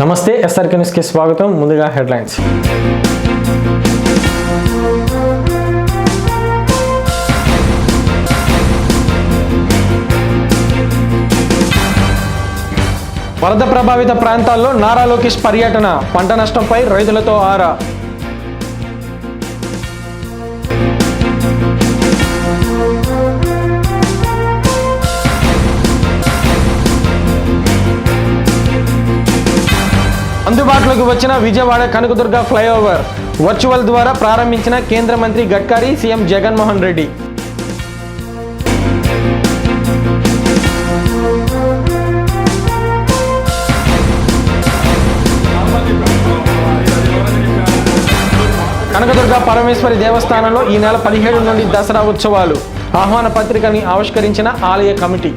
నమస్తే SRK news కి స్వాగతం. ముందుగా హెడ్లైన్స్. వరద ప్రభావిత ప్రాంతాల్లో నారా లోకేష్ పర్యటన, పంట నష్టంపై రైతులతో ఆరా. అందుబాటులోకి వచ్చిన విజయవాడ కనకదుర్గ ఫ్లైఓవర్ వర్చువల్ ద్వారా ప్రారంభించిన కేంద్ర మంత్రి గడ్కరీ, సీఎం జగన్మోహన్ రెడ్డి. కనకదుర్గ పరమేశ్వరి దేవస్థానంలో ఈ నెల 17 నుండి దసరా ఉత్సవాలు. ఆహ్వాన పత్రికని ఆవిష్కరించిన ఆలయ కమిటీ.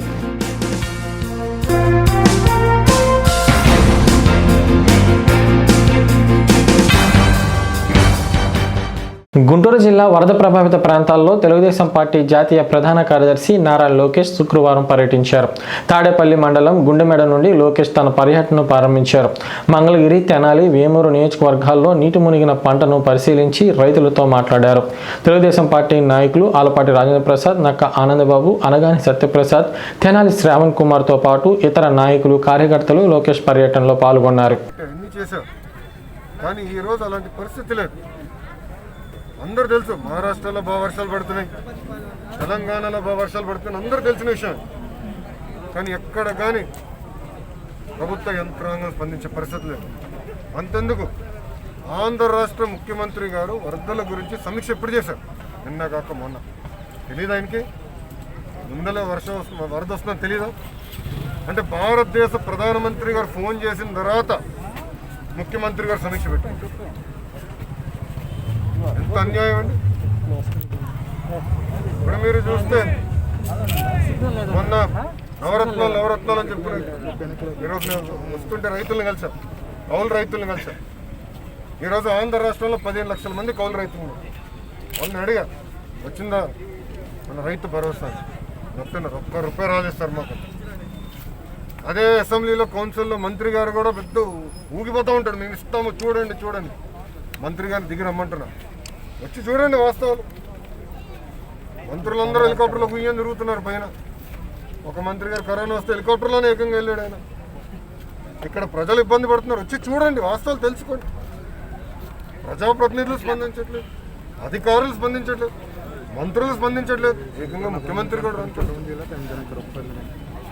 గుంటూరు జిల్లా వరద ప్రభావిత ప్రాంతాల్లో తెలుగుదేశం పార్టీ జాతీయ ప్రధాన కార్యదర్శి నారా లోకేష్ శుక్రవారం పర్యటించారు. తాడేపల్లి మండలం గుండెమెడ నుండి లోకేష్ తన పర్యటనను ప్రారంభించారు. మంగళగిరి, తెనాలి, వేమూరు నియోజకవర్గాల్లో నీటి మునిగిన పంటను పరిశీలించి రైతులతో మాట్లాడారు. తెలుగుదేశం పార్టీ నాయకులు ఆలపాటి రాజేంద్ర ప్రసాద్, నక్క ఆనందబాబు, అనగాని సత్యప్రసాద్, తెనాలి శ్రావణ్ కుమార్తో పాటు ఇతర నాయకులు, కార్యకర్తలు లోకేష్ పర్యటనలో పాల్గొన్నారు. అందరూ తెలుసు, మహారాష్ట్రలో బాగా వర్షాలు పడుతున్నాయి, తెలంగాణలో బాగా వర్షాలు పడుతున్నాయి, అందరూ తెలిసిన విషయం. కానీ ఎక్కడ కానీ ప్రభుత్వ యంత్రాంగం స్పందించే పరిస్థితి లేదు. అంతెందుకు, ఆంధ్ర రాష్ట్ర ముఖ్యమంత్రి గారు వరదల గురించి సమీక్ష ఎప్పుడు చేశారు? నిన్న కాక మొన్న. తెలియదు ఆయనకి ముందలే వరద వస్తుందని తెలీదా? అంటే భారతదేశ ప్రధానమంత్రి గారు ఫోన్ చేసిన తర్వాత ముఖ్యమంత్రి గారు సమీక్ష పెట్టారు. ఎంత అన్యాయం అండి! ఇప్పుడు మీరు చూస్తే మొన్న నవరత్నాలు అని చెప్పి ఈరోజు నేను వస్తుంటే రైతులను కలిసాను, కౌలు రైతులను కలిసాను. ఈరోజు ఆంధ్ర రాష్ట్రంలో 15 లక్షల మంది కౌలు రైతులు. వాళ్ళని అడిగా, వచ్చిందా మన రైతు భరోసా? చెప్తున్నారు ₹1 రాజేస్తారు మాకు. అదే అసెంబ్లీలో కౌన్సిల్లో మంత్రి గారు కూడా పెద్ద ఊగిపోతూ ఉంటాడు, మేము ఇస్తాము చూడండి. మంత్రి గారిని దిగి రమ్మంటున్నా, వచ్చి చూడండి వాస్తవాలు. మంత్రులందరూ హెలికాప్టర్లో గుయ్యని తిరుగుతున్నారు పైన. ఒక మంత్రి గారు కరోనా వస్తే హెలికాప్టర్లోనే ఏకంగా వెళ్ళాడు ఆయన. ఇక్కడ ప్రజలు ఇబ్బంది పడుతున్నారు, వచ్చి చూడండి, వాస్తవాలు తెలుసుకోండి. ప్రజాప్రతినిధులు స్పందించట్లేదు, అధికారులు స్పందించట్లేదు, మంత్రులు స్పందించట్లేదు, ఏకంగా ముఖ్యమంత్రి కూడా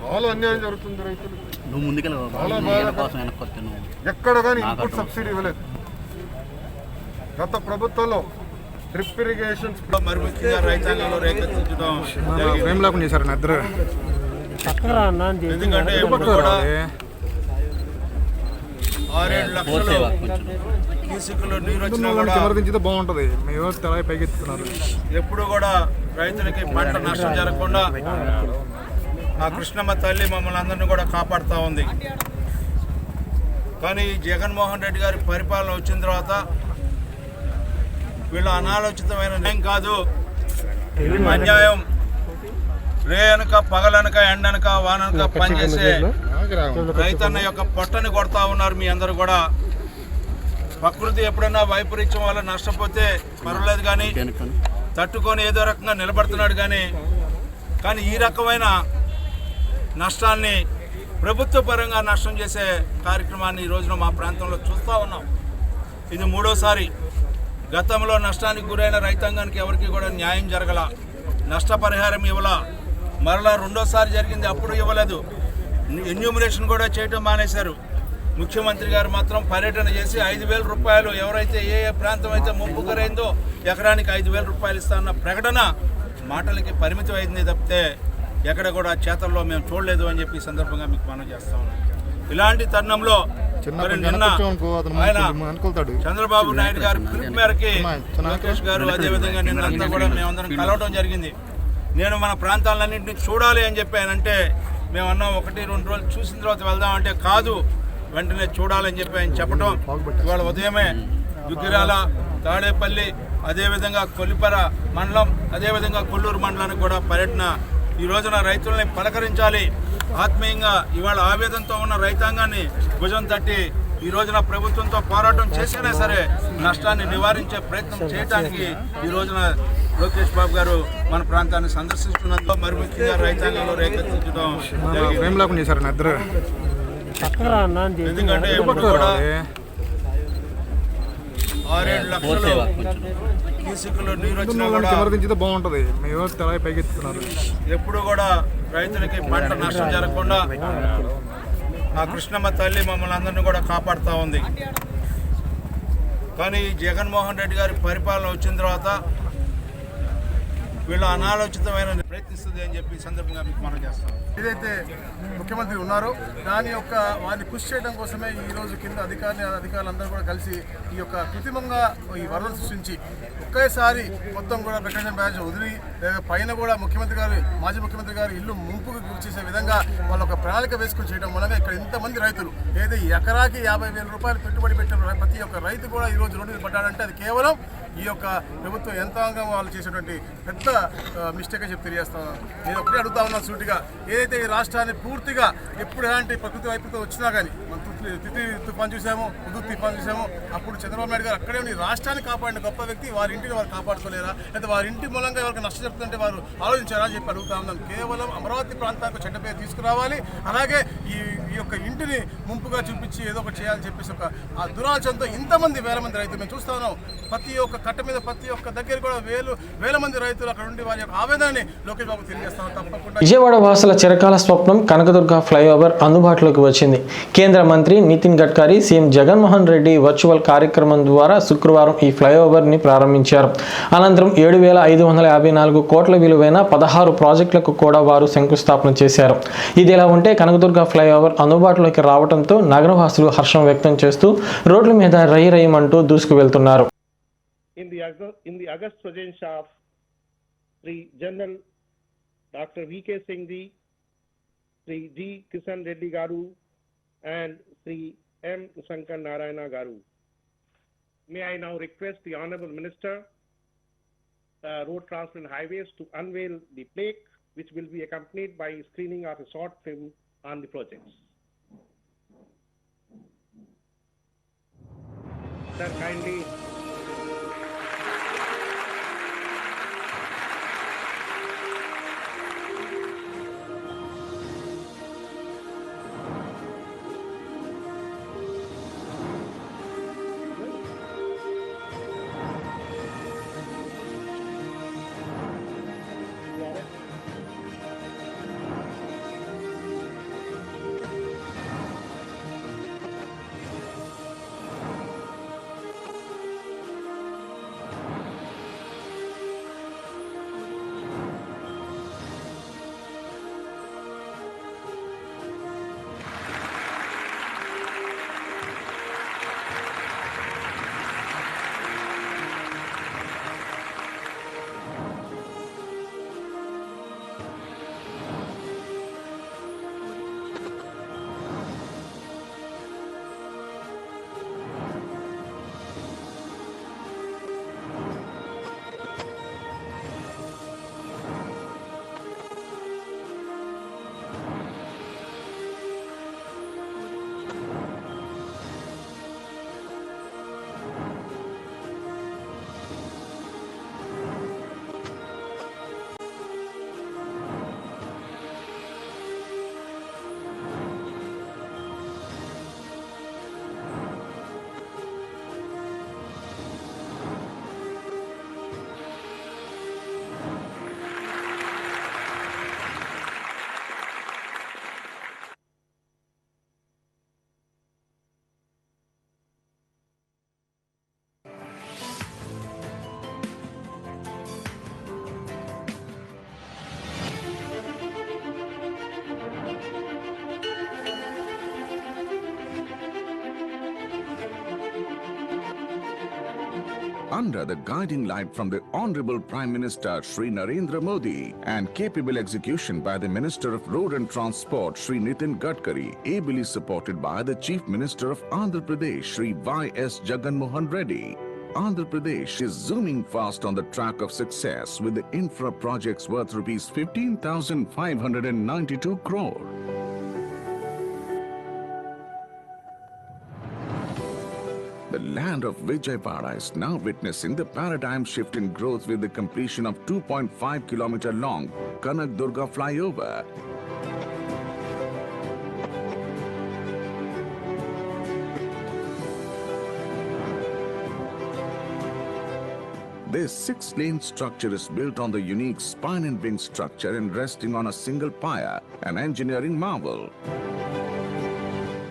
చాలా అన్యాయం జరుగుతుంది రైతులు. చాలా బాగా ఎక్కడ కానీ ఇన్పుట్ సబ్సిడీ ఇవ్వలేదు. గత ప్రభుత్వంలో డ్రిప్ ఇరిగేషన్ మరి ముఖ్యంగా రైతాంగంలో రేకెత్తించడం ఎందుకంటే ఎప్పుడు కూడా 6-7 లక్షలు క్యూసెక్కులు నీరు వచ్చినా కూడా బాగుంటుంది. ఎప్పుడు కూడా రైతులకి పంట నష్టం జరగకుండా ఆ కృష్ణమ్మ తల్లి మమ్మల్ని అందరినీ కూడా కాపాడుతూ ఉంది. కానీ జగన్మోహన్ రెడ్డి గారి పరిపాలన వచ్చిన తర్వాత వీళ్ళు అనాలోచితమైన న్యాయం కాదు, అన్యాయం. రే అనక పగలనక ఎండనక వాననక పనిచేసే రైతన్న యొక్క పొట్టని కొడతా ఉన్నారు మీ అందరూ కూడా. ప్రకృతి ఎప్పుడైనా వైపరీత్యం వల్ల నష్టపోతే పర్వాలేదు, కానీ తట్టుకొని ఏదో రకంగా నిలబడుతున్నాడు. కానీ ఈ రకమైన నష్టాన్ని ప్రభుత్వ పరంగా నష్టం చేసే కార్యక్రమాన్ని ఈ రోజున మా ప్రాంతంలో చూస్తూ ఉన్నాం. ఇది 3వసారి. గతంలో నష్టానికి గురైన రైతాంగానికి ఎవరికి కూడా న్యాయం జరగల, నష్టపరిహారం ఇవ్వాల. మరలా 2వసారి జరిగింది, అప్పుడు ఇవ్వలేదు. ఎన్యూమరేషన్ కూడా చేయటం మానేశారు. ముఖ్యమంత్రి గారు మాత్రం పర్యటన చేసి ₹5,000 ఎవరైతే ఏ ప్రాంతం అయితే ముంపు గురైందో ఎకరానికి ₹5,000 ఇస్తానన్న ప్రకటన మాటలకి పరిమితం అయింది తప్పితే ఎక్కడ కూడా చేతల్లో మేము చూడలేదు అని చెప్పి ఈ సందర్భంగా మీకు మనం చేస్తా ఉన్నాం. ఇలాంటి తరుణంలో నిన్న ఆయన చంద్రబాబు నాయుడు గారి పిలుపు మేరకి లోకేష్ గారు అదేవిధంగా నిన్నంతా కూడా మేమందరం కలవడం జరిగింది. నేను మన ప్రాంతాలన్నింటినీ చూడాలి అని చెప్పానంటే మేము అన్నాం 1-2 రోజులు చూసిన తర్వాత వెళ్దామంటే కాదు, వెంటనే చూడాలని చెప్పి ఆయన చెప్పడం. ఇవాళ ఉదయమే దుగ్గిరాల, తాడేపల్లి, అదేవిధంగా కొల్లిపర మండలం, అదేవిధంగా కొల్లూరు మండలానికి కూడా పర్యటన ఈ రోజున రైతుల్ని పలకరించాలి, ఆత్మీయంగా ఇవాళ ఆవేదనతో ఉన్న రైతాంగాన్ని భుజం తట్టి ఈ రోజున ప్రభుత్వంతో పోరాటం చేసినా సరే నష్టాన్ని నివారించే ప్రయత్నం చేయడానికి ఈ రోజున లోకేష్ బాబు గారు మన ప్రాంతాన్ని సందర్శిస్తున్నందుకు మరి ముఖ్యంగా రైతాంగంలో రేకెత్తించడం ఎందుకంటే ఎప్పుడు కూడా 6-7 లక్షలు క్యూసెక్కులు నీరు వచ్చినా కూడా బాగుంటది ఎప్పుడు కూడా రైతులకి పంట నష్టం జరగకుండా ఆ కృష్ణమ్మ తల్లి మమ్మల్ని అందరినీ కూడా కాపాడుతూ ఉంది. కానీ జగన్మోహన్ రెడ్డి గారి పరిపాలన వచ్చిన తర్వాత వీళ్ళు అనాలోచితమైన ప్రయత్నిస్తుంది అని చెప్పి సందర్భంగా మీకు మనం చేస్తాం. ఏదైతే ముఖ్యమంత్రి ఉన్నారో వారిని కృషి చేయడం కోసమే ఈరోజు కింద అధికారులందరూ కూడా కలిసి ఈ యొక్క కృత్రిమంగా ఈ వరదలు సృష్టించి ఒకేసారి మొత్తం కూడా ప్రకాశం బ్యారేజ్ వదిలి పైన కూడా మాజీ ముఖ్యమంత్రి గారు ఇల్లు ముంపుకు గురి చేసే విధంగా వాళ్ళు ఒక ప్రణాళిక వేసుకుని చేయడం వలన ఇక్కడ ఇంతమంది రైతులు ఏదైతే ఎకరాకి 50,000 రూపాయలు పెట్టుబడి పెట్టిన ప్రతి ఒక్క రైతు కూడా ఈరోజు రోడ్డు మీద పడ్డాడంటే అది కేవలం ఈ యొక్క ప్రభుత్వ యంత్రాంగం వాళ్ళు చేసేటువంటి పెద్ద మిస్టేక్ అని చెప్పి తెలియజేస్తాను. నేను ఒకటే అడుగుతా ఉన్నాను సూటిగా, ఏదైతే ఈ రాష్ట్రాన్ని పూర్తిగా ఎప్పుడు ఎలాంటి ప్రకృతి వైపుతో వచ్చినా కానీ మనం తిత్లీ తుఫాన్ చూసాము, హుదూద్ తుఫాన్ చూసాము, అప్పుడు చంద్రబాబు నాయుడు గారు అక్కడే ఈ రాష్ట్రాన్ని కాపాడిన గొప్ప వ్యక్తి. వారి ఇంటిని వారు కాపాడుకోలేరా, లేదా వారి ఇంటి మూలంగా ఎవరికి నష్టం జరుగుతుంటే వారు ఆలోచించారా అని చెప్పి అడుగుతా ఉన్నాను. కేవలం అమరావతి ప్రాంతానికి చెడ్డ పేరు తీసుకురావాలి, అలాగే ఈ యొక్క ఇంటిని ముంపుగా చూపించి ఏదో ఒకటి చేయాలని చెప్పేసి ఒక ఆ దురాచంతో ఇంతమంది వేల మంది రైతులు మేము చూస్తా ఉన్నాం. ప్రతి ఒక్క కట్ట మీద ప్రతి ఒక్క దగ్గర కూడా వేల మంది రైతులు అక్కడ ఉండి వారి యొక్క ఆవేదనని లోకేష్ బాబు తెలియజేస్తాం. తప్పకుండా విజయవాడ వాసుల చిరకాల స్వప్నం కనకదుర్గ ఫ్లైఓవర్ అందుబాటులోకి వచ్చింది. కేంద్ర మంత్రి నితిన్ గడ్కరీ, సీఎం జగన్మోహన్ రెడ్డి వర్చువల్ కార్యక్రమం ద్వారా శుక్రవారం ఈ ఫ్లైఓవర్ ని ప్రారంభించారు. అనంతరం 7,554 కోట్ల విలువైన 16 ప్రాజెక్టులకు కూడా వారు శంకుస్థాపన చేశారు. ఇదిలా ఉంటే కనకదుర్గ ఫ్లైఓవర్ అందుబాటులోకి రావడంతో నగరవాసులు హర్షం వ్యక్తం చేస్తూ రోడ్ల మీద రయ్యమంటూ దూసుకు వెళ్తున్నారు. In the August presence of Sri General Dr. V.K. Singh ji, Sri G. Kishan Reddy Garu, and Sri M. Shankar Narayana Garu. May I now request the Honorable Minister, Road Transport and Highways, to unveil the plaque, which will be accompanied by screening of a short film on the projects. Sir, kindly. Under the guiding light from the Honorable Prime Minister Shri Narendra Modi and capable execution by the Minister of Road and Transport Shri Nitin Gadkari, ably supported by the Chief Minister of Andhra Pradesh Shri Y.S. Jagan Mohan Reddy, Andhra Pradesh is zooming fast on the track of success with the infra projects worth rupees 15,592 crore. The land of Vijayawada is now witnessing the paradigm shift in growth with the completion of 2.5 kilometer long Kanak Durga flyover. This 6-lane structure is built on the unique spine and wing structure and resting on a single pier, an engineering marvel.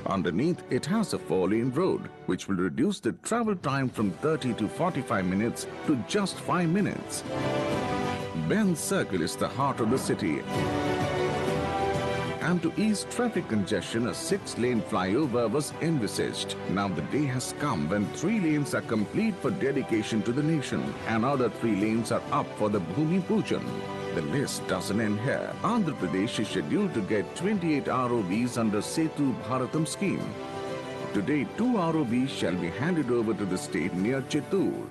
Underneath, it has a 4-lane road, which will reduce the travel time from 30 to 45 minutes to just 5 minutes. Ben Circle is the heart of the city. And to ease traffic congestion, a 6-lane flyover was envisaged. Now the day has come when 3 lanes are complete for dedication to the nation, and other 3 lanes are up for the Bhumi Pujan. The list doesn't end here. Andhra Pradesh is scheduled to get 28 ROBs under Setu Bharatam scheme. Today, 2 ROBs shall be handed over to the state near Chittoor.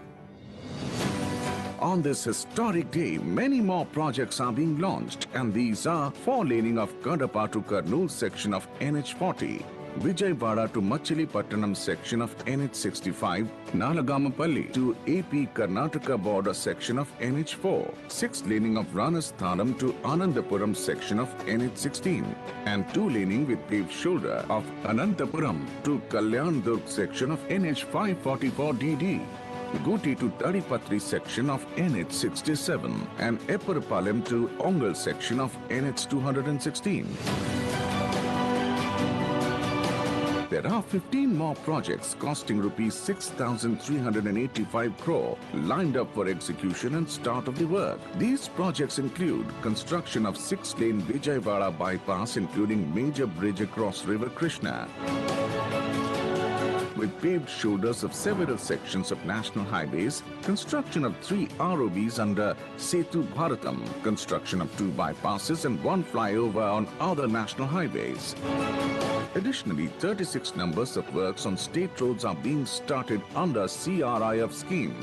On this historic day, many more projects are being launched, and these are 4-laning of Kadapa to Kurnool section of NH40, Vijayawada to Machilipattanam section of NH65, Nalagamapalli to AP Karnataka border section of NH4, 6-laning of Ranasthanam to Anandapuram section of NH16, and 2-laning with paved shoulder of Anantapuram to Kalyan Durg section of NH544DD. Guti to Tadipatri section of NH67 and Epparapalem to Ongal section of NH216. There are 15 more projects costing rupees 6,385 crore lined up for execution and start of the work. These projects include construction of 6-lane Vijayawada bypass including major bridge across River Krishna, with paved shoulders of several sections of national highways, construction of 3 ROBs under Setu Bharatam, construction of 2 bypasses and 1 flyover on other national highways. Additionally, 36 numbers of works on state roads are being started under CRIF scheme.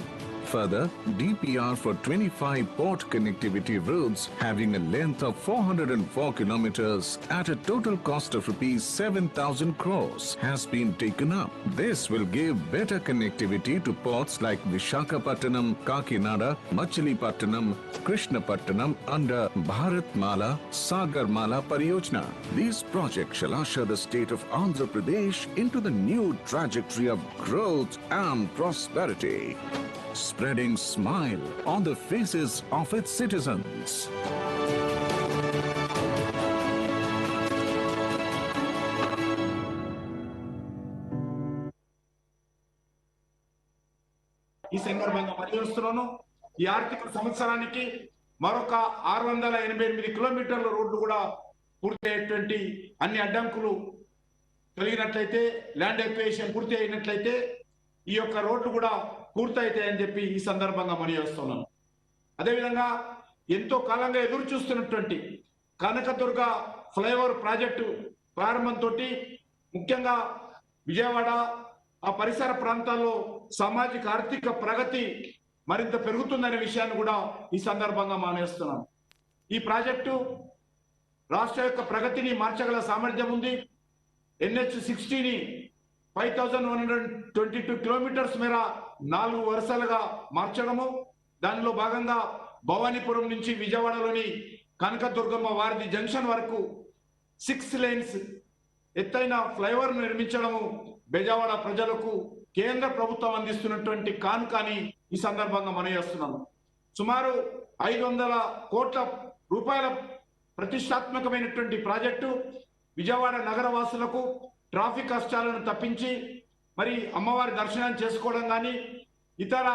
Further, DPR for 25 port connectivity roads having a length of 404 kilometers at a total cost of rupees 7,000 crores has been taken up. This will give better connectivity to ports like Visakhapatnam, Kakinada, Machilipattanam, Krishnapatnam under Bharatmala, Sagarmala Pariyojana. These projects shall usher the state of Andhra Pradesh into the new trajectory of growth and prosperity, spreading smile on the faces of its citizens. ఈ సందర్భంగా పరిగణిస్తున్నాను. ఈ ఆర్థిక సంవత్సరానికి మరొక 688 కిలోమీటర్ల రోడ్లు కూడా పూర్తయ్యేటువంటి అన్ని అడ్డంకులు కలిగినట్లయితే, ల్యాండ్ ఎక్వేషన్ పూర్తి అయినట్లయితే ఈ యొక్క రోడ్లు కూడా పూర్తయితాయని చెప్పి ఈ సందర్భంగా మనవిస్తున్నాను. అదేవిధంగా ఎంతో కాలంగా ఎదురు చూస్తున్నటువంటి కనకదుర్గ ఫ్లైఓవర్ ప్రాజెక్టు ప్రారంభంతో ముఖ్యంగా విజయవాడ ఆ పరిసర ప్రాంతాల్లో సామాజిక ఆర్థిక ప్రగతి మరింత పెరుగుతుందనే విషయాన్ని కూడా ఈ సందర్భంగా మానేస్తున్నాను. ఈ ప్రాజెక్టు రాష్ట్ర యొక్క ప్రగతిని మార్చగల సామర్థ్యం ఉంది. NH60ని 5,122 కిలోమీటర్స్ మేర 4 వరుసలుగా మార్చడము, దానిలో భాగంగా భవానీపురం నుంచి విజయవాడలోని కనకదుర్గమ్మ వారిది జంక్షన్ వరకు 6 lanes ఎత్తైన ఫ్లైఓవర్ నిర్మించడము బెజవాడ ప్రజలకు కేంద్ర ప్రభుత్వం అందిస్తున్నటువంటి కానుకని ఈ సందర్భంగా మనవిస్తున్నాము. సుమారు 500 కోట్ల రూపాయల ప్రతిష్టాత్మకమైనటువంటి ప్రాజెక్టు విజయవాడ నగర వాసులకు ట్రాఫిక్ కష్టాలను తప్పించి మరి అమ్మవారి దర్శనం చేసుకోవడం కానీ, ఇతర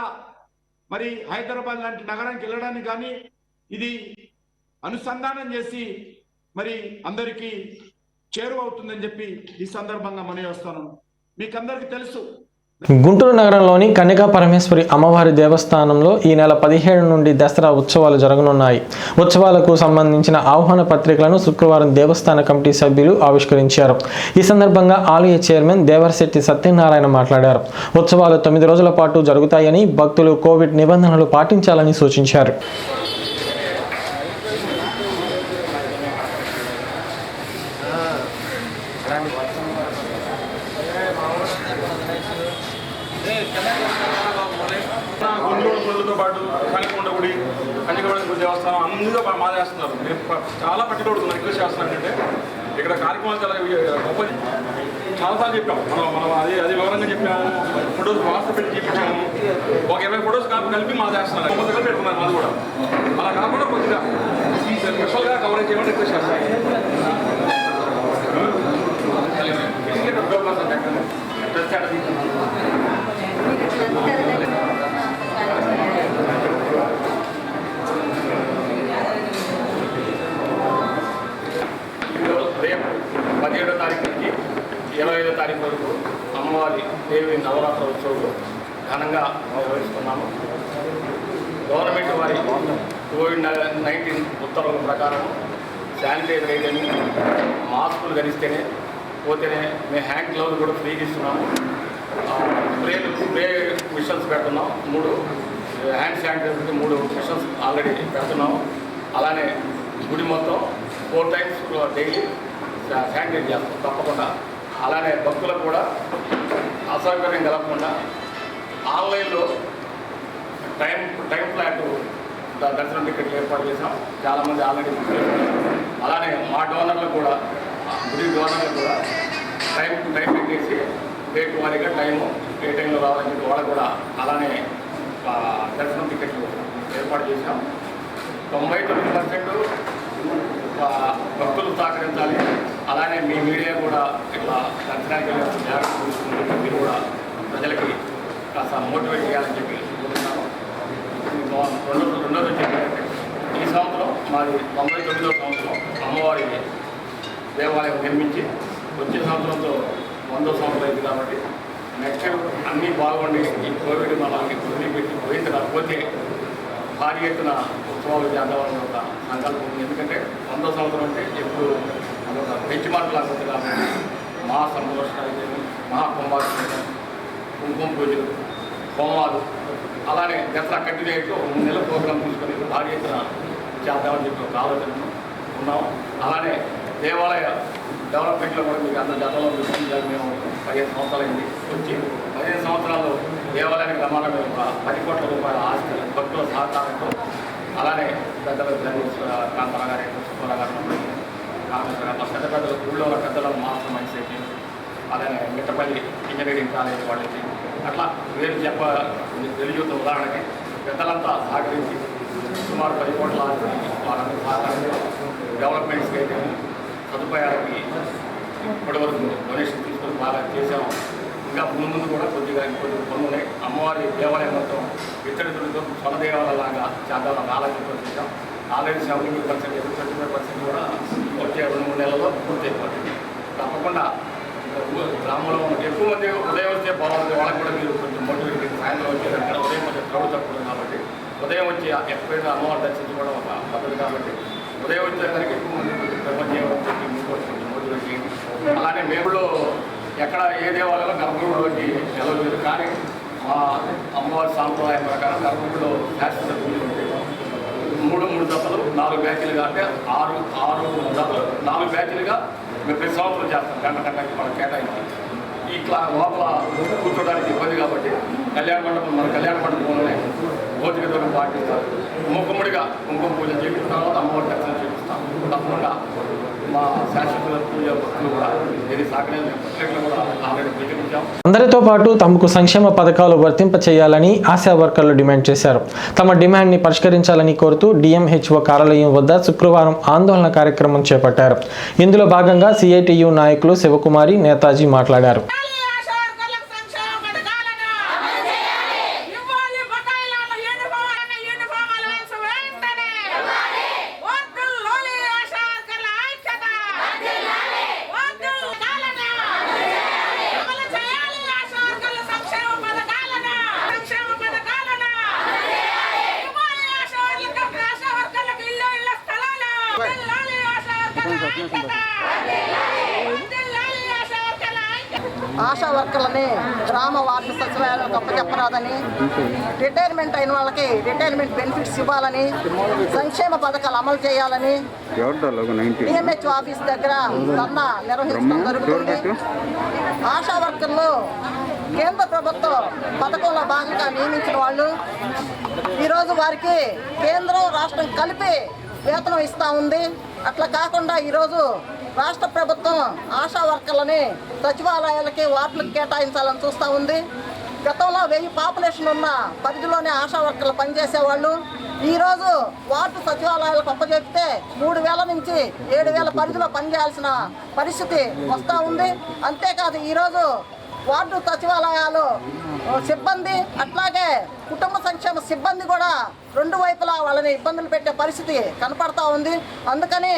మరి హైదరాబాద్ లాంటి నగరానికి వెళ్ళడానికి కానీ ఇది అనుసంధానం చేసి మరి అందరికీ చేరువవుతుందని చెప్పి ఈ సందర్భంగా మనవిస్తున్నాను. మీకు అందరికీ తెలుసు, గుంటూరు నగరంలోని కన్యకా పరమేశ్వరి అమ్మవారి దేవస్థానంలో ఈ నెల 17 నుండి దసరా ఉత్సవాలు జరగనున్నాయి. ఉత్సవాలకు సంబంధించిన ఆహ్వాన పత్రికలను శుక్రవారం దేవస్థాన కమిటీ సభ్యులు ఆవిష్కరించారు. ఈ సందర్భంగా ఆలయ చైర్మన్ దేవరశెట్టి సత్యనారాయణ మాట్లాడారు. ఉత్సవాలు 9 రోజుల పాటు జరుగుతాయని, భక్తులు కోవిడ్ నిబంధనలు పాటించాలని సూచించారు. ఈ గుంటూరు గుళ్ళతో పాటు కనకొండగుడి కంచికపల్లి దేవస్థానం అన్నీ మా చేస్తున్నారు. నేను చాలా పట్టుకోడుతున్నాను. రిక్వెస్ట్ చేస్తున్నాను అంటే ఇక్కడ కార్యక్రమాలు చాలా గొప్ప చాలాసార్లు చెప్పాము. మనం అది వివరంగా చెప్పాము. ఫొటోస్ వాట్సాప్ పెట్టి చూపించాము. ఒక 20 ఫొటోస్ కలిపి మా చేస్తున్నారు. 9 కలిపి పెట్టుకున్నారు మాది కూడా. అలా కాకుండా కొద్దిగా స్పెషల్గా కవరేజ్ చేయమని రిక్వెస్ట్ చేస్తాను. రేపు 17వ తారీఖు నుంచి 25వ తారీఖు వరకు అమ్మవారి దేవి నవరాత్రి ఉత్సవాలు ఘనంగా నిర్వహిస్తున్నాము. గవర్నమెంట్ వారి కోవిడ్-19 ఉత్తర్వుల ప్రకారం శానిటైజర్ అయితేనే మాస్కులు ధరిస్తేనే పోతేనే మేము హ్యాండ్ గ్లౌజ్ కూడా ఫ్రీగా ఇస్తున్నాము. స్ప్రే మిషన్స్ పెడుతున్నాం. 3 హ్యాండ్ శానిటైజర్కి 3 మిషన్స్ ఆల్రెడీ పెడుతున్నాము. అలానే గుడి మొత్తం 4 టైమ్స్ డైలీ శానిటైజ్ చేస్తాం తప్పకుండా. అలానే భక్తులకు కూడా అసౌకర్యం కలగకుండా ఆన్లైన్లో టైం ఫ్లాట్ దర్శనం టికెట్లు ఏర్పాటు చేసాం. చాలామంది ఆల్రెడీ బుక్ చేస్తున్నారు. అలానే మా డోనర్లకు కూడా గుడి డోనర్లకు కూడా టైం పెట్టేసి డేట్ వారీగా టైము ఏ టైంలో రావాలని చెప్పి వాళ్ళకు కూడా అలానే దర్శనం టికెట్లు ఏర్పాటు చేసాం. 99% భక్తులు సహకరించాలి. అలానే మీ మీడియా కూడా ఇట్లా దర్శనానికి జాగ్రత్త తీసుకుంటే మీరు కూడా ప్రజలకి కాస్త మోటివేట్ చేయాలని చెప్పి కోరుతున్నాను. రెండోది చెప్పారంటే ఈ సంవత్సరం మాది 99వ సంవత్సరం అమ్మవారి దేవాలయం నిర్మించి వచ్చే సంవత్సరంతో 100వ సంవత్సరం అయింది కాబట్టి నెక్స్ట్ అన్నీ బాగుండి ఈ కోవిడ్ మనల్ని వదిలిపెట్టి పోతే భారీ ఎత్తున ఉత్సవాలు చేద్దామని ఒక సంకల్పం ఉంది. ఎందుకంటే 100వ సంవత్సరం అంటే ఎప్పుడు అదొక బెంచ్ మార్క్ లాగా ఉంది కాబట్టి మహా సంతోషాలు, మహాకుంభాలు, కుంకుమ పూజలు, హోమాలు, అలానే దసరా కంటిన్యూ అయితే 3 నెలల ప్రోగ్రాం తీసుకొని భారీ ఎత్తున చేద్దామని చెప్పి ఒక ఆలోచన ఉన్నాం. అలానే దేవాలయ డెవలప్మెంట్లో కూడా మీకు అంత జతంలో చూపించాలి. మేము 15 సంవత్సరాలైంది వచ్చి 15 సంవత్సరాల్లో దేవాలయానికి ప్రమాణం ఒక 10 కోట్ల రూపాయల ఆస్తి భక్తుల సహకారంతో అలానే పెద్దలు కాంతారా గారు, సుబ్బారావు గారు, కామేశ్వర గారు, పెద్ద పెద్దలు ఊళ్ళో ఉన్న పెద్దలను మాస్టర్ మైండ్ సెట్, అలానే మిట్టపల్లి ఇంజనీరింగ్ కాలేజ్ వాళ్ళకి అట్లా తెలియజేత ఉదాహరణకి పెద్దలంతా సహకరించి సుమారు 10 కోట్ల ఆస్తి వాళ్ళందరూ సహకారంతో డెవలప్మెంట్స్కి అయితే సదుపాయాలకి ఇప్పటివరకు డొనేషన్ తీసుకొని బాగా చేసాము. ఇంకా ముందు కూడా కొద్దిగా పనులు ఉన్నాయి. అమ్మవారి దేవాలయం మొత్తం ఇతరులతో సొంత దేవాలయంలాగా చేద్దామని ఆలోచనతో చేసాం. ఆల్రెడీ 70% 25% కూడా వచ్చే 2-3 నెలల్లో పూర్తి అయిపోతుంది. తప్పకుండా గ్రామంలో ఎక్కువ మంది ఉదయం వస్తే బాగుంటుంది. వాళ్ళకి కూడా మీరు కొంచెం మోటివేట్ సాయంత్రం వచ్చేదానికి ఉదయం వచ్చే క్రౌడ్ తక్కువ కాబట్టి ఉదయం వచ్చి ఎప్పుడైనా అమ్మవారి దర్శించుకోవడం ఒక పద్ధతి కాబట్టి ఉదయం వచ్చేసరికి ఎక్కువ మంది ప్రపంచం కొంచెం మోటివేట్ చేయండి. అలానే మేములో ఎక్కడ ఏ దేవాలయంలో గర్భగుడిలోకి నిలవలేదు. కానీ మా అమ్మవారి సాంప్రదాయం ప్రకారం గర్భగుడిలో శాశ్వత పూజలు ఉంటాయి. 3 దఫలు 4 బ్యాచ్లుగా అంటే 6 దఫలు 4 బ్యాచ్లుగా మేము ప్రతి సంవత్సరం చేస్తాం. గంటకి మనం కేటాయించి ఇట్లా లోపల కూర్చోడానికి ఇబ్బంది కాబట్టి కళ్యాణ మండపంలోనే భౌతిక దూరం పాటిస్తారు. మూకుమ్మడిగా కుంకుమ పూజ చేసిన తర్వాత అమ్మవారి దర్శనం చేపిస్తాం. తప్పకుండా మా శాశ్వత పూజ భక్తులు కూడా ఇది సహకరించిన పత్రికలు కూడా ఆల్రెడీ ప్రచురించాం. అందరితో పాటు తమకు సంక్షేమ పథకాలు వర్తింప చేయాలని ఆశా వర్కర్లు డిమాండ్ చేశారు. తమ డిమాండ్ని పరిష్కరించాలని కోరుతూ డిఎంహెచ్ఓ కార్యాలయం వద్ద శుక్రవారం ఆందోళన కార్యక్రమం చేపట్టారు. ఇందులో భాగంగా సిఐటియు నాయకులు శివకుమారి, నేతాజీ మాట్లాడారు. ఆశా వర్కర్లని గ్రామ వార్డు సచివాలయాలకు అప్పచెప్పరాదని, రిటైర్మెంట్ అయిన వాళ్ళకి రిటైర్మెంట్ బెనిఫిట్స్ ఇవ్వాలని, సంక్షేమ పథకాలు అమలు చేయాలని డిఎంహెచ్ ఆఫీస్ దగ్గర ధర్నా నిర్వహించడం జరుగుతుంది. ఆశా వర్కర్లు కేంద్ర ప్రభుత్వ పథకంలో భాగంగా నియమించిన వాళ్ళు. ఈరోజు వారికి కేంద్రం రాష్ట్రం కలిపి వేతనం ఇస్తూ ఉంది. అట్లా కాకుండా ఈరోజు రాష్ట్ర ప్రభుత్వం ఆశా వర్కర్లని సచివాలయాలకి వార్డులకు కేటాయించాలని చూస్తూ ఉంది. గతంలో 1000 పాపులేషన్ ఉన్న పరిధిలోనే ఆశా వర్కర్లు పనిచేసేవాళ్ళు. ఈరోజు వార్డు సచివాలయాలకు అప్పచెప్తే 3000 నుంచి 7000 పరిధిలో పనిచేయాల్సిన పరిస్థితి వస్తూ ఉంది. అంతేకాదు ఈరోజు వార్డు సచివాలయాలు సిబ్బంది అట్లాగే కుటుంబ సంక్షేమ సిబ్బంది కూడా 2 వైపులా వాళ్ళని ఇబ్బందులు పెట్టే పరిస్థితి కనపడతా ఉంది. అందుకని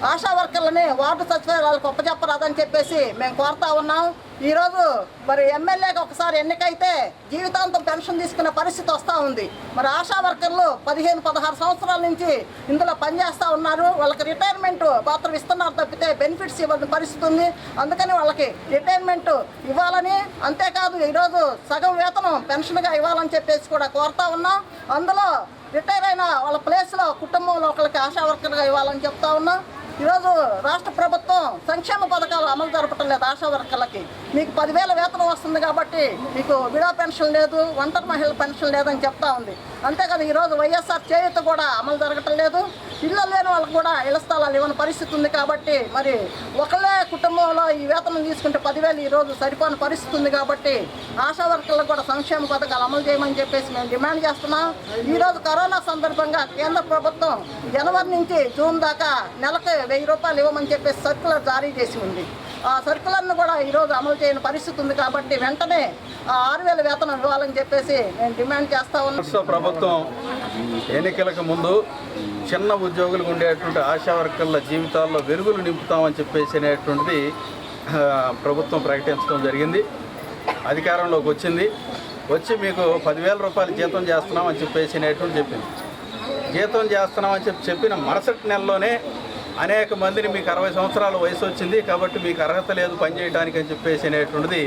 ఆశా వర్కర్లని వార్డు సచివాలయాలకు అప్పచెప్పరాదని చెప్పేసి మేము కోరుతా ఉన్నాం. ఈరోజు మరి ఎమ్మెల్యేకి ఒకసారి ఎన్నికైతే జీవితాంతం పెన్షన్ తీసుకునే పరిస్థితి వస్తూ ఉంది. మరి ఆశా వర్కర్లు 15-16 సంవత్సరాల నుంచి ఇందులో పనిచేస్తూ ఉన్నారు. వాళ్ళకి రిటైర్మెంట్ మాత్రం ఇస్తున్నారు తప్పితే బెనిఫిట్స్ ఇవ్వాల్సిన పరిస్థితి ఉంది. అందుకని వాళ్ళకి రిటైర్మెంట్ ఇవ్వాలని, అంతేకాదు ఈరోజు సగం వేతనం పెన్షన్గా ఇవ్వాలని చెప్పేసి కూడా కోరుతా ఉన్నాం. అందులో రిటైర్ అయిన వాళ్ళ ప్లేస్లో కుటుంబంలో ఒకరికి ఆశా వర్కర్గా ఇవ్వాలని చెప్తా ఉన్నాం. ఈరోజు రాష్ట్ర ప్రభుత్వం సంక్షేమ పథకాలు అమలు జరపటం లేదు. ఆశా వర్కర్లకి మీకు 10,000 వేతనం వస్తుంది కాబట్టి మీకు విడో పెన్షన్ లేదు, ఒంటరి మహిళల పెన్షన్ లేదని చెప్తా ఉంది. అంతేకాదు ఈరోజు వైఎస్ఆర్ చేయూత కూడా అమలు జరగటం లేదు. ఇళ్ళు లేని వాళ్ళకు కూడా ఇళ్ల స్థలాలు ఇవ్వని పరిస్థితి ఉంది. కాబట్టి మరి ఒకళ్ళే కుటుంబంలో ఈ వేతనం తీసుకుంటే 10,000 ఈరోజు సరిపోని పరిస్థితి ఉంది. కాబట్టి ఆశా వర్కర్లకు కూడా సంక్షేమ పథకాలు అమలు చేయమని చెప్పేసి మేము డిమాండ్ చేస్తున్నాం. ఈరోజు కరోనా సందర్భంగా కేంద్ర ప్రభుత్వం జనవరి నుంచి జూన్ దాకా నెలకు 1000 రూపాయలు ఇవ్వమని చెప్పేసి సర్కులర్ జారీ చేసి ఉంది. ఆ సర్కులర్ను కూడా ఈరోజు అమలు చేయని పరిస్థితి ఉంది. కాబట్టి వెంటనే 6,000 వేతనం ఇవ్వాలని చెప్పేసి మేము డిమాండ్ చేస్తూ ఉన్నాం. రాష్ట్ర ప్రభుత్వం ఎన్నికలకు ముందు చిన్న ఉద్యోగులకు ఉండేటువంటి ఆశా వర్కర్ల జీవితాల్లో వెలుగులు నింపుతామని చెప్పేసి అనేటువంటిది ప్రభుత్వం ప్రకటించడం జరిగింది. అధికారంలోకి వచ్చి మీకు 10,000 రూపాయలు జీతం చేస్తున్నామని చెప్పేసి అనేటువంటి చెప్పింది. జీతం చేస్తున్నామని చెప్పిన మరుసటి నెలలోనే అనేక మందిని మీకు 60 సంవత్సరాల వయసు వచ్చింది కాబట్టి మీకు అర్హత లేదు పనిచేయడానికి అని చెప్పేసి అనేటువంటిది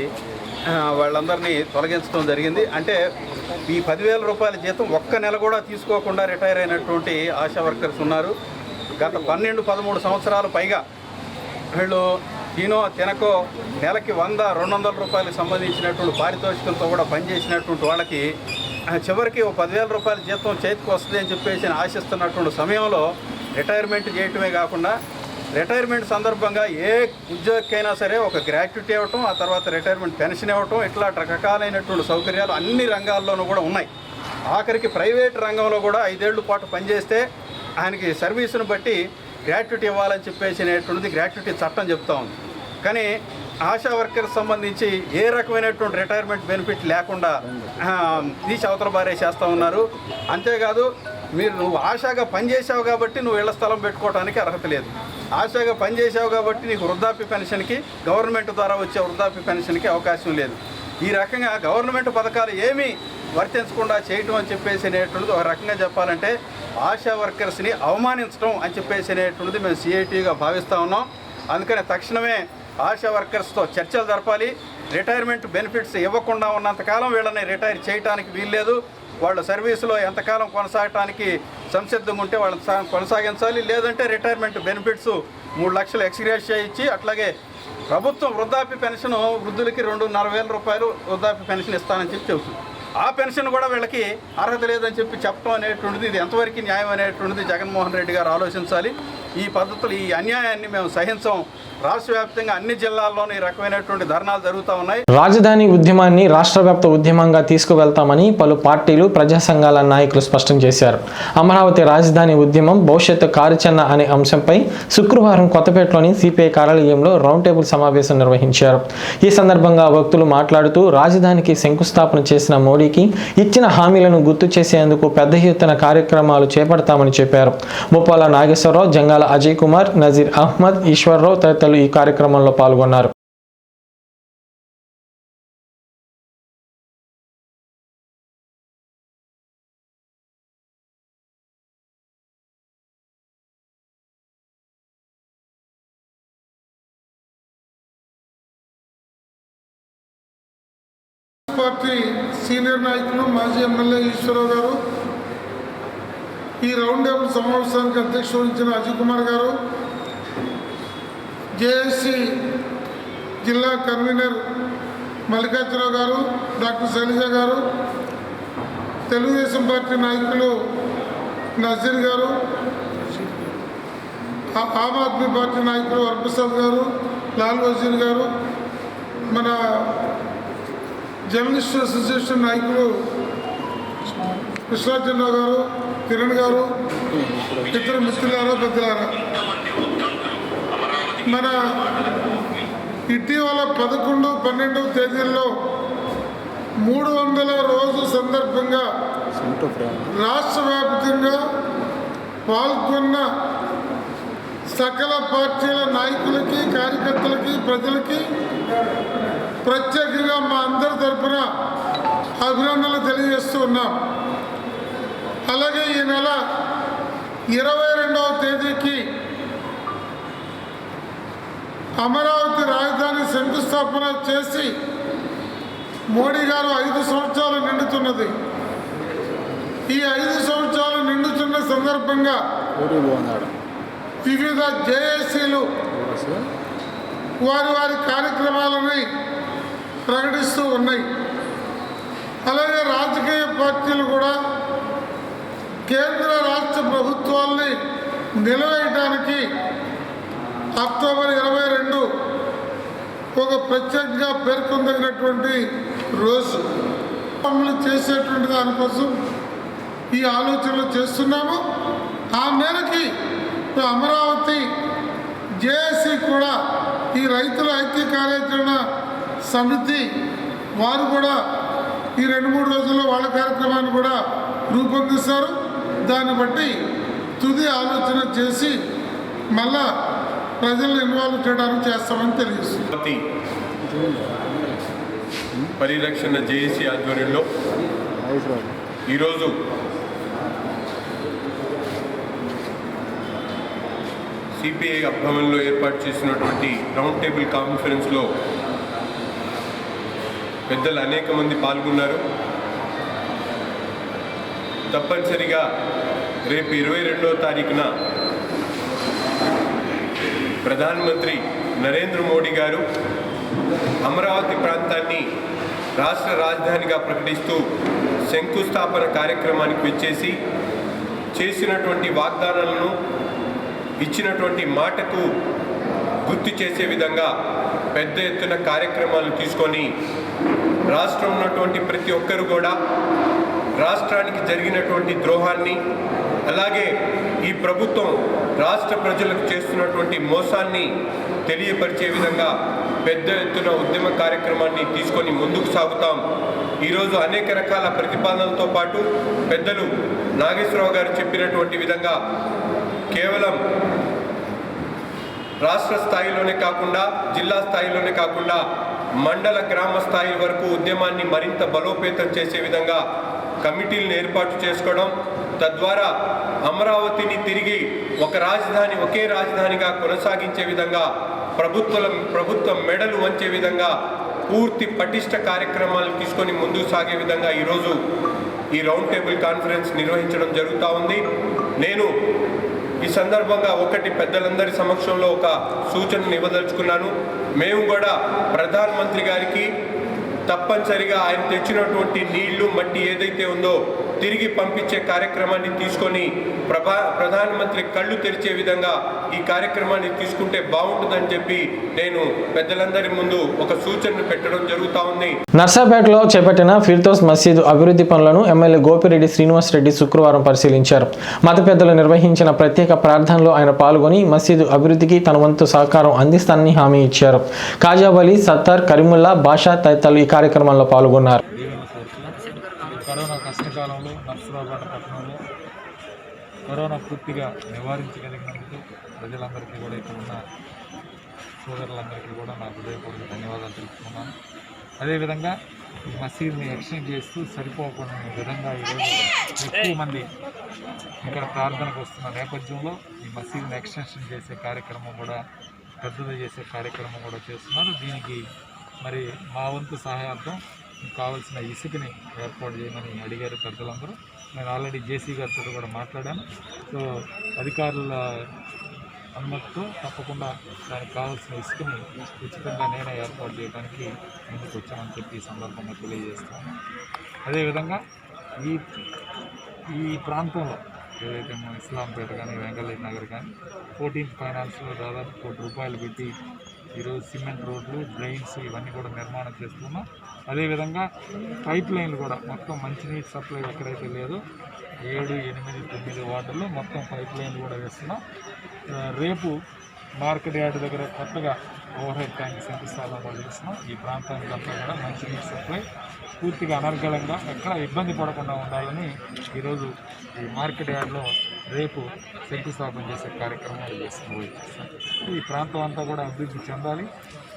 వాళ్ళందరినీ తొలగించడం జరిగింది. అంటే ఈ 10,000 రూపాయల జీతం ఒక్క నెల కూడా తీసుకోకుండా రిటైర్ అయినటువంటి ఆశా వర్కర్స్ ఉన్నారు. గత 12-13 సంవత్సరాలు పైగా వీళ్ళు తినకో నెలకి 100-200 రూపాయలకు సంబంధించినటువంటి పారితోషికంతో కూడా పనిచేసినటువంటి వాళ్ళకి చివరికి 10,000 రూపాయల జీతం చేతికి వస్తుంది అని చెప్పేసి ఆశిస్తున్నటువంటి సమయంలో రిటైర్మెంట్ చేయటమే కాకుండా రిటైర్మెంట్ సందర్భంగా ఏ ఉద్యోగికైనా సరే ఒక గ్రాట్యుటీ ఇవ్వటం, ఆ తర్వాత రిటైర్మెంట్ పెన్షన్ ఇవ్వటం, ఇట్లా రకరకాలైనటువంటి సౌకర్యాలు అన్ని రంగాల్లోనూ కూడా ఉన్నాయి. ఆఖరికి ప్రైవేట్ రంగంలో కూడా 5 ఏళ్ల పాటు పనిచేస్తే ఆయనకి సర్వీసును బట్టి గ్రాట్యుటీ ఇవ్వాలని చెప్పేసి అనేటువంటిది గ్రాట్యుటీ చట్టం చెప్తా ఉంది. కానీ ఆశా వర్కర్స్ సంబంధించి ఏ రకమైనటువంటి రిటైర్మెంట్ బెనిఫిట్ లేకుండా తీసి అవతల బారే చేస్తూ ఉన్నారు. అంతేకాదు నువ్వు ఆశాగా పనిచేసావు కాబట్టి నువ్వు ఇళ్ల స్థలం పెట్టుకోవడానికి అర్హత లేదు. ఆశాగా పనిచేసావు కాబట్టి నీకు వృద్ధాప్య పెన్షన్కి గవర్నమెంట్ ద్వారా వచ్చే వృద్ధాప్య పెన్షన్కి అవకాశం లేదు. ఈ రకంగా గవర్నమెంట్ పథకాలు ఏమీ వర్తించకుండా చేయటం అని చెప్పేసి అనేటువంటిది ఒక రకంగా చెప్పాలంటే ఆశా వర్కర్స్ని అవమానించడం అని చెప్పేసి అనేటువంటిది మేము సిఐటిగా భావిస్తూ ఉన్నాం. అందుకని తక్షణమే ఆశా వర్కర్స్తో చర్చలు జరపాలి. రిటైర్మెంట్ బెనిఫిట్స్ ఇవ్వకుండా ఉన్నంతకాలం వీళ్ళని రిటైర్ చేయడానికి వీల్లేదు. వాళ్ళ సర్వీసులో ఎంతకాలం కొనసాగటానికి సంసిద్ధంగా ఉంటే వాళ్ళని కొనసాగించాలి. లేదంటే రిటైర్మెంట్ బెనిఫిట్స్ 3 లక్షలు ఎక్స్గ్రేషియా ఇచ్చి, అట్లాగే ప్రభుత్వం వృద్ధాప్య పెన్షన్ వృద్ధులకి 2,40,000 రూపాయలు వృద్ధాప్య పెన్షన్ ఇస్తానని చెబుతుంది. ఆ పెన్షన్ కూడా వీళ్ళకి అర్హత లేదని చెప్పడం అనేటువంటిది ఇది ఎంతవరకు న్యాయం అనేటువంటిది జగన్మోహన్ రెడ్డి గారు ఆలోచించాలి. ఈ పద్ధతులు, ఈ అన్యాయాన్ని మేము సహించం. రాష్ట్ర వ్యాప్తంగా అన్ని జిల్లాల్లోనూ ఈ రకమైనటువంటి ధర్నాలు జరుగుతూ ఉన్నాయి. రాజధాని ఉద్యమాన్ని రాష్ట్ర వ్యాప్త ఉద్యమంగా తీసుకువెళ్తామని పలు పార్టీలు, ప్రజా సంఘాల నాయకులు స్పష్టం చేశారు. అమరావతి రాజధాని ఉద్యమం భవిష్యత్తు కార్యాచరణ అనే అంశంపై శుక్రవారం కొత్తపేటలోని సిపిఐ కార్యాలయంలో రౌండ్ టేబుల్ సమావేశం నిర్వహించారు. ఈ సందర్భంగా వక్తులు మాట్లాడుతూ రాజధానికి శంకుస్థాపన చేసిన మోడీకి ఇచ్చిన హామీలను గుర్తు చేసేందుకు పెద్ద ఎత్తున కార్యక్రమాలు చేపడతామని చెప్పారు. ముప్పాల నాగేశ్వరరావు, జంగాల అజయ్ కుమార్, నజీర్ అహ్మద్, ఈశ్వర్రావు తదితరులు ఈ కార్యక్రమంలో పాల్గొన్నారు. పార్టీ సీనియర్ నాయకులు మాజీ ఎమ్మెల్యే ఈశ్వరరావు గారు, ఈ రౌండ్ టేబుల్ సమావేశానికి అధ్యక్షత వహించిన అజయ్ కుమార్ గారు, జేఏసీ జిల్లా కన్వీనర్ మల్లికార్జునరావు గారు, డాక్టర్ శైలజ గారు, తెలుగుదేశం పార్టీ నాయకులు నజీర్ గారు, ఆమ్ ఆద్మీ పార్టీ నాయకులు వరప్రసాద్ గారు, లాల్ వజీర్ గారు, మన జర్నలిస్ట్ అసోసియేషన్ నాయకులు కృష్ణాచంద్ర గారు, కిరణ్ గారు, ఇతర మిత్రులారా పెద్దలారా, మన ఇటీవల 11, 12 తేదీల్లో 300వ రోజు సందర్భంగా రాష్ట్ర వ్యాప్తంగా పాల్గొన్న సకల పార్టీల నాయకులకి, కార్యకర్తలకి, ప్రజలకి ప్రత్యేకంగా మా అందరి తరఫున అభినందనలు తెలియజేస్తూ ఉన్నాం. అలాగే ఈ నెల 22వ తేదీకి అమరావతి రాజధాని శంకుస్థాపన చేసి మోడీ గారు 5 సంవత్సరాలు నిండుతున్నది. ఈ 5 సంవత్సరాలు నిండుతున్న సందర్భంగా వివిధ జేఏసీలు వారి కార్యక్రమాలని ప్రకటిస్తూ ఉన్నాయి. అలాగే రాజకీయ పార్టీలు కూడా కేంద్ర రాష్ట్ర ప్రభుత్వాల్ని నిలవేయడానికి అక్టోబర్ 22 ఒక ప్రత్యేకంగా పేర్కొనదగినటువంటి రోజు. అమలు చేసేటువంటి దానికోసం ఈ ఆలోచనలు చేస్తున్నాము. ఆ మేరకి అమరావతి జేఏసీ కూడా ఈ రైతుల ఐక్య కార్యాచరణ సమితి వారు కూడా ఈ 2-3 రోజుల్లో వాళ్ళ కార్యక్రమాన్ని కూడా రూపొందిస్తారు. దాన్ని బట్టి తుది ఆలోచన చేసి మళ్ళా ప్రజలను ఇన్వాల్వ్ చేయడానికి చేస్తామని తెలియజేస్తుంది. పరిరక్షణ జేఏసీ ఆధ్వర్యంలో ఈరోజు సిపిఐ భవన్లో ఏర్పాటు చేసినటువంటి రౌండ్ టేబుల్ కాన్ఫరెన్స్లో పెద్దలు అనేక మంది పాల్గొన్నారు. తప్పనిసరిగా రేపు 22వ తారీఖున ప్రధానమంత్రి నరేంద్ర మోడీ గారు అమరావతి ప్రాంతాన్ని రాష్ట్ర రాజధానిగా ప్రకటిస్తూ శంకుస్థాపన కార్యక్రమానికి వచ్చేసి చేసినటువంటి వాగ్దానాలను, ఇచ్చినటువంటి మాటకు గుర్తు చేసే విధంగా పెద్ద ఎత్తున కార్యక్రమాలు తీసుకొని రాష్ట్రంలో ఉన్నటువంటి ప్రతి ఒక్కరు కూడా రాష్ట్రానికి జరిగినటువంటి ద్రోహాన్ని, అలాగే ఈ ప్రభుత్వం రాష్ట్ర ప్రజలకు చేస్తున్నటువంటి మోసాన్ని తెలియపరిచే విధంగా పెద్ద ఎత్తున ఉద్యమ కార్యక్రమాన్ని తీసుకొని ముందుకు సాగుతాం. ఈరోజు అనేక రకాల ప్రతిపాదనలతో పాటు పెద్దలు నాగేశ్వరరావు గారు చెప్పినటువంటి విధంగా కేవలం రాష్ట్ర స్థాయిలోనే కాకుండా, జిల్లా స్థాయిలోనే కాకుండా మండల, గ్రామ స్థాయి వరకు ఉద్యమాన్ని మరింత బలోపేతం చేసే విధంగా కమిటీలను ఏర్పాటు చేసుకోవడం, తద్వారా అమరావతిని తిరిగి ఒక రాజధాని, ఒకే రాజధానిగా కొనసాగించే విధంగా ప్రభుత్వం మెడలు వంచే విధంగా పూర్తి పటిష్ట కార్యక్రమాలు తీసుకొని ముందుకు సాగే విధంగా ఈరోజు ఈ రౌండ్ టేబుల్ కాన్ఫరెన్స్ నిర్వహించడం జరుగుతూ ఉంది. నేను ఈ సందర్భంగా పెద్దలందరి సమక్షంలో ఒక సూచనను ఇవ్వదలుచుకున్నాను. మేము కూడా ప్రధానమంత్రి గారికి తప్పనిసరిగా ఆయన తెచ్చినటువంటి నీళ్లు, మట్టి ఏదైతే ఉందో తిరిగి పంపించే కార్యక్రమాన్ని తీసుకొని ప్రధానమంత్రి కళ్ళు తెరిచే విధంగా ఈ కార్యక్రమాన్ని తీసుకుంటే బాగుంటుందని చెప్పి నేను పెద్దలందరి ముందు ఒక సూచనను పెట్టడం జరుగుతూ ఉంది. నర్సాపేటలో చేపట్టిన ఫిర్దౌస్ మసీదు అభివృద్ధి పనులను ఎమ్మెల్యే గోపిరెడ్డి శ్రీనివాసరెడ్డి శుక్రవారం పరిశీలించారు. మత పెద్దలు నిర్వహించిన ప్రత్యేక ప్రార్థనలో ఆయన పాల్గొని మసీదు అభివృద్ధికి తన వంతు సహకారం అందిస్తానని హామీ ఇచ్చారు. కాజావలి, సత్తార్, కరీముల్లా, బాషా తదితరులు ఈ కార్యక్రమంలో పాల్గొన్నారు. కరోనా కష్టకాలంలో నర్సరావుపేట పట్టణంలో కరోనా పూర్తిగా నివారించగలిగినందుకు ప్రజలందరికీ కూడా, ఇక్కడ ఉన్న సోదరులందరికీ కూడా నా హృదయపూర్వక ధన్యవాదాలు తెలుపుతున్నాను. అదేవిధంగా ఈ మసీదుని ఎక్స్టెండ్ చేస్తూ సరిపోకుండా విధంగా ఈరోజు ఎక్కువ మంది ఇక్కడ ప్రార్థనకు వస్తున్న నేపథ్యంలో ఈ మసీదుని ఎక్స్టెన్షన్ చేసే కార్యక్రమం కూడా, పెద్దది చేసే కార్యక్రమం కూడా చేస్తున్నారు. దీనికి మరి మా వంతు సహాయార్థం కావాల్సిన ఇసుకని ఏర్పాటు చేయమని అడిగారు పెద్దలందరూ. నేను ఆల్రెడీ జేసీ గారితో కూడా మాట్లాడాను. సో అధికారుల అనుమతితో తప్పకుండా దానికి కావాల్సిన ఇసుకని ఉచితంగా నేనే ఏర్పాటు చేయడానికి ముందుకు వచ్చామని చెప్పి ఈ సందర్భంగా తెలియజేస్తాను. అదేవిధంగా ఈ ప్రాంతంలో ఏదైతే మన ఇస్లాంపేట కానీ వెంకటరెడ్డి నగర్ కానీ 14th ఫైనాన్స్లో దాదాపు ₹1 పెట్టి ఈరోజు సిమెంట్ రోడ్లు, డ్రైన్స్ ఇవన్నీ కూడా నిర్మాణం చేస్తున్నాం. అదేవిధంగా పైప్ లైన్లు కూడా మొత్తం మంచినీటి సప్లై ఎక్కడైతే లేదో 7, 8, 9 వార్డుల్లో మొత్తం పైప్ లైన్లు కూడా వేస్తున్నాం. రేపు మార్కెట్ యార్డ్ దగ్గర కొత్తగా ఓవర్ హెడ్ ట్యాంక్ శంకుస్థాపన చేస్తున్నాం. ఈ ప్రాంతానికి అంతా కూడా మంచినీటి సప్లై పూర్తిగా అనర్గళంగా ఎక్కడ ఇబ్బంది పడకుండా ఉండాలని ఈరోజు ఈ మార్కెట్ యార్డ్లో రేపు శంకుస్థాపన చేసే కార్యక్రమాలు చేస్తాం. ఈ ప్రాంతం అంతా కూడా అభివృద్ధి చెందాలి,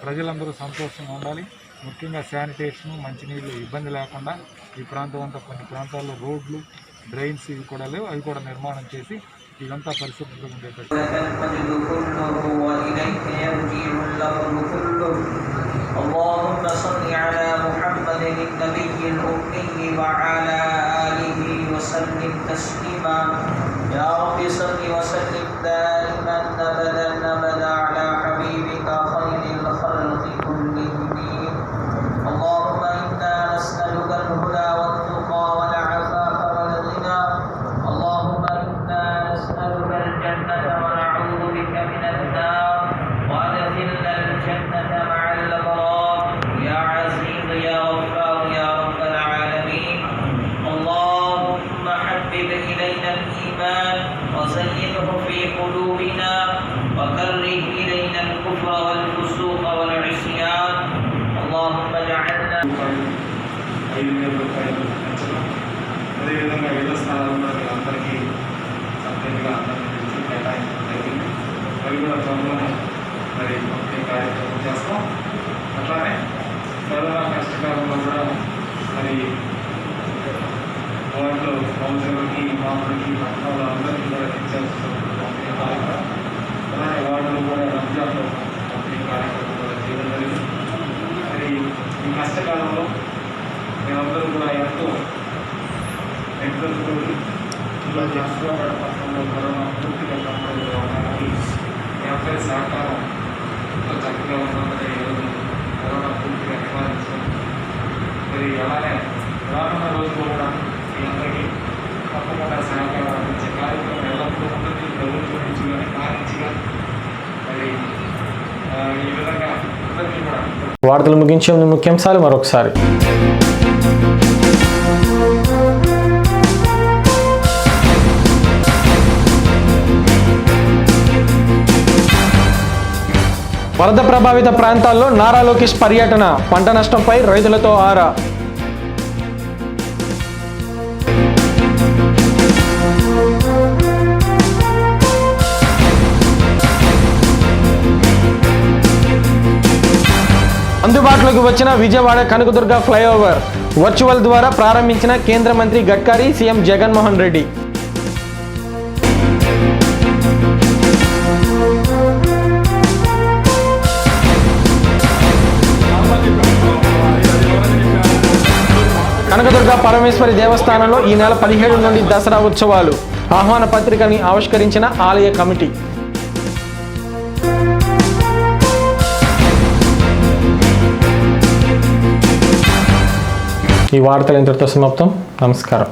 ప్రజలందరూ సంతోషంగా ఉండాలి. ముఖ్యంగా శానిటేషన్, మంచినీళ్ళు ఇబ్బంది లేకుండా ఈ ప్రాంతం అంతా కొన్ని ప్రాంతాల్లో రోడ్లు, డ్రైన్స్ ఇవి కూడా లేవు, అవి కూడా నిర్మాణం చేసి ఇదంతా పరిశుభ్రంగా ఉండేటట్టు. اللهم صل على محمد النبي الأمي وعلى آله وسلم تسليما. يا رب صل وسلم دائما أبدا على حبيبك خير الخلق كلهم. اللهم إنا نسألك الهدى والتقى والعفاف والغنى. اللهم إنا نسألك الجنة ونعوذ بك من النار. وأدخلنا الجنة مع الأبرار يا عزيز يا غفار يا رب العالمين. اللهم حبب إلينا الإيمان وزينه في قلوبنا وكره إلينا الكفر والفسوق والعصيان. اللهم اجعلنا అదేవిధంగా ఇళ్ల స్థలాల్లో అందరికీ సభ్యులుగా అందరికీ కేటాయించడం అవి కూడా త్వరలోనే మరి పంపిణీ కార్యక్రమం చేస్తాం. అట్లానే కరోనా కష్టకాలంలో కూడా మరి వాటిలో కౌన్సిలర్కి, మామూలకి, పట్టణాల్లో అందరికీ కూడా ఇచ్చాల్సిన పంపిణీ కార్యక్రమం. అలానే వాటిలో కూడా రంజాన్లో పంపిణీ కార్యక్రమం కూడా చేయడం జరిగింది. మరి ఈ కష్టకాలంలో మేమందరూ కూడా ఎంతో ఎగ్జామ్స్తో నర్సరావుపేట పట్టణంలో కరోనా పూర్తిగా కంట్రోల్లో ఉండడానికి మీ అందరి సహకారం ఎంతో చక్కగా ఉన్నదని ఈరోజు కరోనా పూర్తిగా నివారించడం. మరి అలానే రానున్న రోజుల్లో కూడా మీ అందరికీ తప్పకుండా సహకారం అందించే కార్యక్రమం ఎల్లప్పుడూ ఉంటుంది. ప్రభుత్వం నుంచి కానీ కానించి కానీ మరి ఈ విధంగా అందరికీ కూడా. వార్తలు ముగించే ముందు ముఖ్యాంశాలు మరొకసారి. వరద ప్రభావిత ప్రాంతాల్లో నారా లోకేష్ పర్యటన, పంట నష్టంపై రైతులతో ఆరా. అందుబాటులోకి వచ్చిన విజయవాడ కనకదుర్గ ఫ్లైఓవర్ వర్చువల్ ద్వారా ప్రారంభించిన కేంద్ర మంత్రి గడ్కరీ, సీఎం జగన్మోహన్ రెడ్డి. కనకదుర్గ పరమేశ్వరి దేవస్థానంలో ఈ నెల 17 నుండి దసరా ఉత్సవాలు. ఆహ్వాన పత్రికని ఆవిష్కరించిన ఆలయ కమిటీ. ఈ వార్తలు ఇంతటితో సమాప్తం. నమస్కారం.